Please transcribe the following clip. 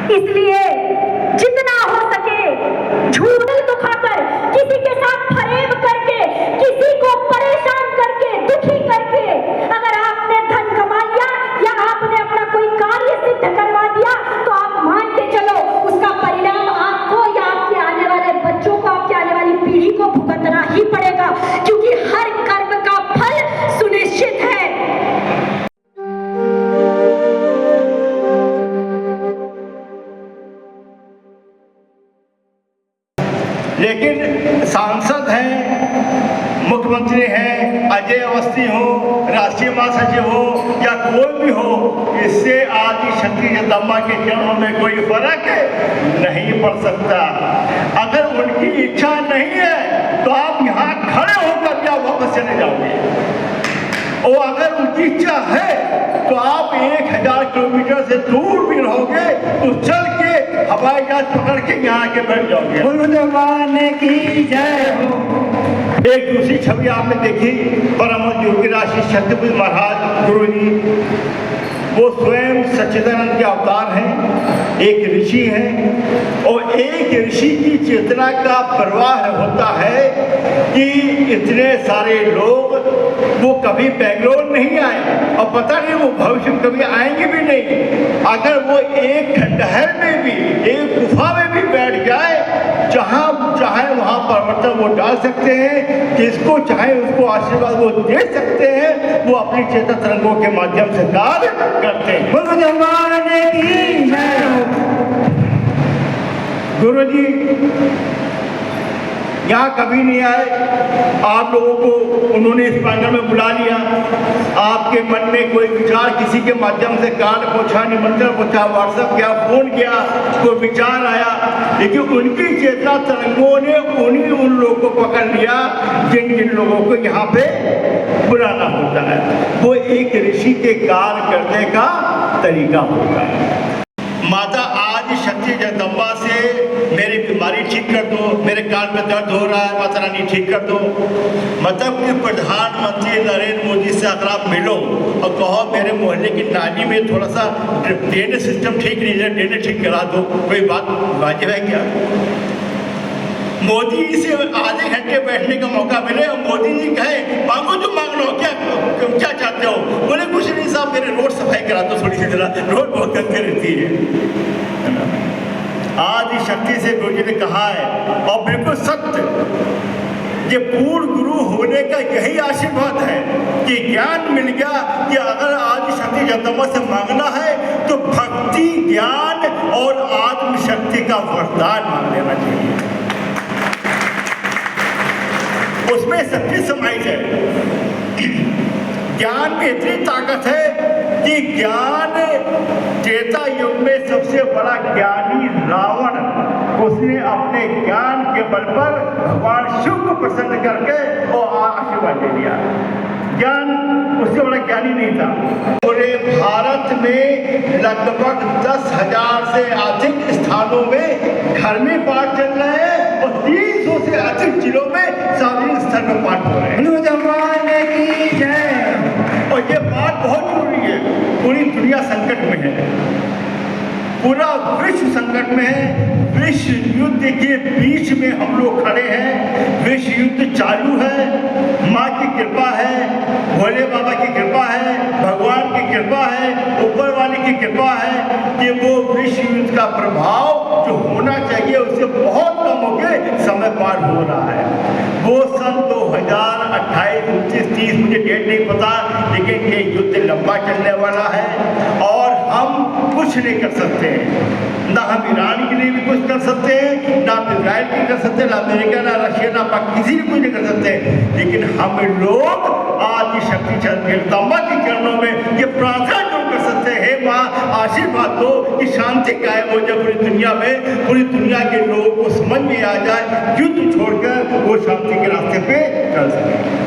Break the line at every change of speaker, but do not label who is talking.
इसलिए जितना हो सके झूठ दिखाकर, किसी के साथ फरेब करके, किसी को परेशान करके, दुखी करके अगर आपने धन कमा लिया या आपने अपना कोई कार्य सिद्ध करवा दिया, तो आप मान के चलो उसका परिणाम आपको या आपके आने वाले बच्चों को, आपके आने वाली पीढ़ी को भुगतना ही पड़ेगा, क्योंकि हर कर्म का फल सुनिश्चित है।
लेकिन सांसद हैं, मुख्यमंत्री हैं, अजय अवस्थी हो, राष्ट्रीय महासचिव हो या कोई भी हो, इससे आदिशक्ति जगदम्बा के चरणों में कोई फर्क नहीं पड़ सकता। अगर उनकी इच्छा नहीं है तो आप यहाँ खड़े होकर क्या वापस चले जाओगे, और अगर उनकी इच्छा है तो आप 1000 किलोमीटर से दूर भी रहोगे तो चल के हवाई जहाज पकड़ के यहाँ के बैठ जाओगे।
बोलो जवान की जय हो।
एक दूसरी छवि आपने देखी, परम योगीराज श्री सत्यपति महाराज गुरु जी, वो स्वयं सच्चिदानंद के अवतार हैं, एक ऋषि हैं, और एक ऋषि की चेतना का प्रवाह होता है कि इतने सारे लोग वो कभी बेंगलोर नहीं आए और पता नहीं वो भविष्य में कभी आएंगे भी नहीं। अगर वो एक खंडहर में भी, एक गुफा में भी बैठ जाए, जहाँ चाहे वहाँ परिवर्तन वो डाल सकते हैं, जिसको चाहे उसको आशीर्वाद वो दे सकते हैं, वो अपनी चेतना तरंगों के माध्यम से कार्य करते हैं।
बोलो जवान की जय हो।
गुरु जी यहाँ कभी नहीं आए, आप लोगों को उन्होंने इस पैनल में बुला लिया, आपके मन में कोई विचार किसी के माध्यम से कार्ड पहुँचा, निमंत्रण पहुँचा, व्हाट्सएप किया, फोन किया, कोई विचार आया, लेकिन उनकी चेतना तरंगों ने उन लोगों को पकड़ लिया जिन जिन लोगों को यहाँ पे बुलाना होता है। वो एक ऋषि के कार्य करने का तरीका होता है। माता आदिशक्ति जगदम्बा से मेरी बीमारी ठीक कर दो, मेरे कान में दर्द हो रहा है, माता रानी ठीक कर दो। मतलब कि प्रधानमंत्री नरेंद्र मोदी से अगर आप मिलो और कहो मेरे मोहल्ले की नाली में थोड़ा सा ड्रेनेज सिस्टम ठीक नहीं है, ड्रेनेज ठीक करा दो, कोई बात वाजिब है क्या? मोदी जी से आधे घंटे बैठने का मौका मिले और मोदी जी कहे मांगो जो मांग लो, क्या चाहते हो? बोले कुछ नहीं साहब, मेरे रोड सफाई करा दो थोड़ी सी, जरा रोड बहुत गंदी रहती है। आदिशक्ति से गुरु जी ने कहा है, और बिल्कुल सत्य, ये पूर्ण गुरु होने का यही आशीर्वाद है कि ज्ञान मिल गया कि अगर आदिशक्ति जगदम्बा से मांगना है तो भक्ति, ज्ञान और आत्मशक्ति का वरदान मांग लेना चाहिए। उसमें शक्ति समाई है। ज्ञान में इतनी ताकत है कि ज्ञान, त्रेता युग में सबसे बड़ा ज्ञानी रावण, उसने अपने ज्ञान के बल पर भगवान शिव को प्रसन्न करके और आशीर्वाद दे दिया। ज्ञान उससे बड़ा ज्ञानी नहीं था। पूरे भारत में लगभग 10,000 से अधिक स्थानों में घर में पाठ चल रहे हैं और 300 से अधिक जिलों में सार्वजनिक स्थल में पाठ हो रहे हैं।
की जय।
और ये बात बहुत जरूरी है, पूरी दुनिया संकट में है, पूरा विश्व संकट में है। विश्व युद्ध के बीच में हम लोग खड़े हैं, विश्व युद्ध चालू है। माँ की कृपा है, भोले बाबा की कृपा है, भगवान की कृपा है, ऊपर वाले की कृपा है कि वो विश्व युद्ध का प्रभाव जो होना चाहिए उससे बहुत कम होकर समय पार हो रहा है। वो सन 2028, 29, 30, मुझे डेट नहीं पता, लेकिन ये युद्ध लंबा चलने वाला है और हम कुछ नहीं कर सकते हैं। ना हम ईरान के लिए भी कुछ कर सकते हैं, ना इजराइल के कर सकते हैं, ना अमेरिका, ना रशिया, ना पाकिस्तान, किसी भी कुछ नहीं कर सकते। लेकिन हम लोग आदिशक्ति जगदम्बा के चरणों में ये प्रार्थना जो कर सकते हैं, माँ आशीर्वाद दो कि शांति कायम हो जाए पूरी दुनिया में, पूरी दुनिया के लोगों को समझ में आ जाए, युद्ध छोड़कर वो शांति के रास्ते पे चल सके।